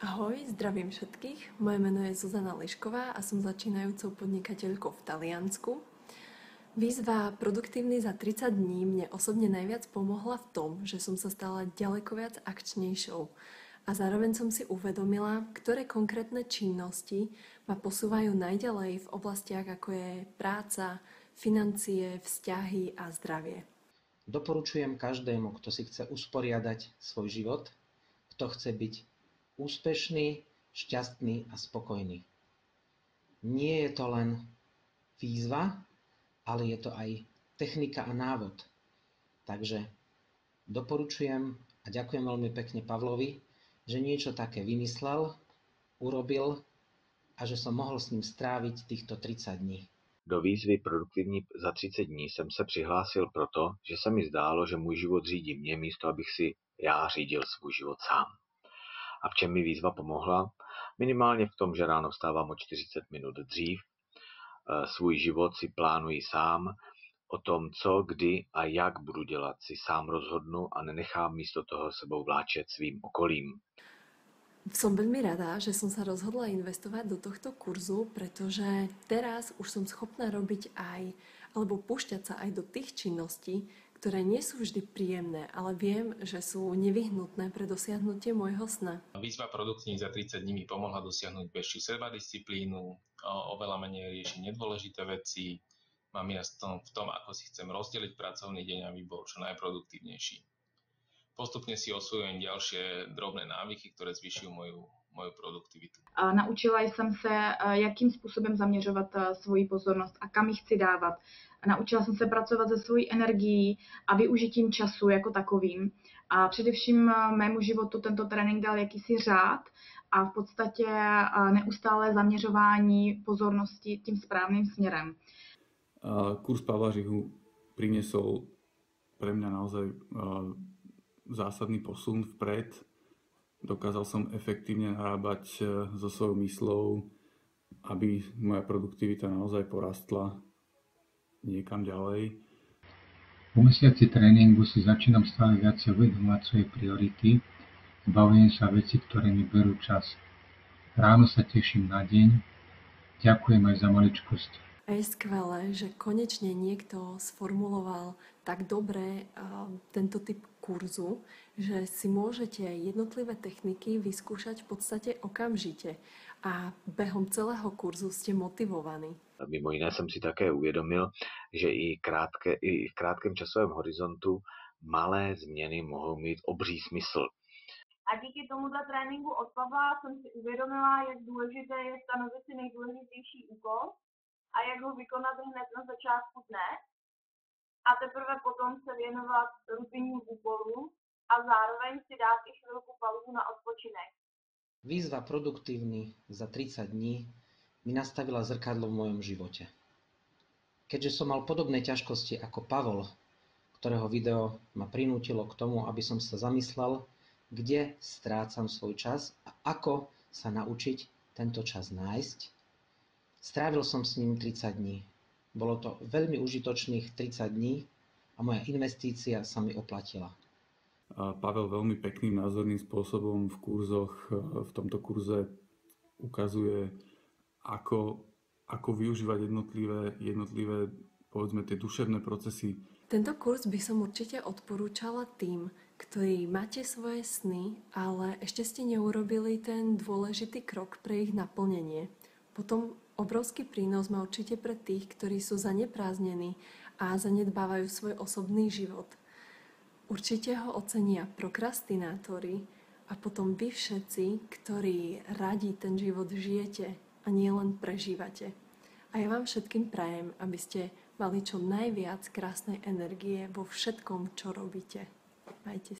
Ahoj, zdravím všetkých. Moje meno je Zuzana Lišková a som začínajúcou podnikateľkou v Taliansku. Výzva Produktívny za 30 dní mne osobne najviac pomohla v tom, že som sa stala ďaleko viac akčnejšou a zároveň som si uvedomila, ktoré konkrétne činnosti ma posúvajú najďalej v oblastiach ako je práca, financie, vzťahy a zdravie. Doporučujem každému, kto si chce usporiadať svoj život, kto chce byť úspešný, šťastný a spokojný. Nie je to len výzva, ale je to aj technika a návod. Takže doporučujem a ďakujem veľmi pekne Pavlovi, že niečo také vymyslel, urobil a že som mohol s ním stráviť týchto 30 dní. Do výzvy Produktivní za 30 dní jsem se přihlásil proto, že se mi zdálo, že můj život řídí mě místo, abych si já řídil svůj život sám. A v čem mi výzva pomohla? Minimálně v tom, že ráno vstávám o 40 minut dřív, svůj život si plánuji sám, o tom, co, kdy a jak budu dělat, si sám rozhodnu a nenechám místo toho sebou vláčet svým okolím. Som veľmi rada, že som sa rozhodla investovať do tohto kurzu, pretože teraz už som schopná robiť alebo púšťať sa aj do tých činností, ktoré nie sú vždy príjemné, ale viem, že sú nevyhnutné pre dosiahnutie môjho sna. Výzva Produktívny za 30 dní mi pomohla dosiahnuť väčšiu sebadisciplínu, oveľa menej riešiť nedôležité veci, mám jasno v tom, ako si chcem rozdeliť pracovný deň, aby bol čo najproduktívnejší. Postupne si osvojujem ďalšie drobné návyky, ktoré zvyšujú moju produktivitu. Naučila jsem se, jakým způsobem zaměřovat svoji pozornost a kam ji chci dávat. Naučila jsem se pracovat se svojí energií a využitím času jako takovým. A především mému životu tento trénink dal jakýsi řád a v podstatě neustálé zaměřování pozornosti tím správným směrem. Kurz Pavla Žihu priniesol pre mňa naozaj zásadný posun vpred. Dokázal som efektívne narábať so svojou myslou, aby moja produktivita naozaj porastla niekam ďalej. Po mesiaci tréningu si začínam stále viac uvedomovať svoje priority, zbavujem sa veci, ktoré mi berú čas. Ráno sa teším na deň, ďakujem aj za maličkosť. A je skvelé, že konečne niekto sformuloval tak dobre tento typ kurzu, že si môžete jednotlivé techniky vyskúšať v podstate okamžite a behom celého kurzu ste motivovaní. Mimo jiné jsem si také uvědomil, že i v krátkém časovém horizontu malé změny mohou mít obří smysl. A díky tomuto tréninku od Pavla jsem si uvědomila, jak důležité je stanovit si nejdůležitější úkol a jak ho vykonat hned na začátku dne a teprve potom se věnovat rutinním úkolům a zároveň si dát i chvilku pauzu na odpočinek. Výzva Produktívny za 30 dní mi nastavila zrkadlo v mojom živote. Keďže som mal podobné ťažkosti ako Pavol, ktorého video ma prinútilo k tomu, aby som sa zamyslel, kde strácam svoj čas a ako sa naučiť tento čas nájsť, strávil som s ním 30 dní. Bolo to veľmi užitočných 30 dní a moja investícia sa mi oplatila. Pavel veľmi pekným názorným spôsobom v kurzoch, v tomto kurze ukazuje, ako využívať jednotlivé povedzme tie duševné procesy. Tento kurz by som určite odporúčala tým, ktorí máte svoje sny, ale ešte ste neurobili ten dôležitý krok pre ich naplnenie. Potom obrovský prínos má určite pre tých, ktorí sú zaneprázdnení a zanedbávajú svoj osobný život. Určite ho ocenia prokrastinátori a potom vy všetci, ktorí radi ten život žijete a nie len prežívate. A ja vám všetkým prajem, aby ste mali čo najviac krásnej energie vo všetkom, čo robíte. Majte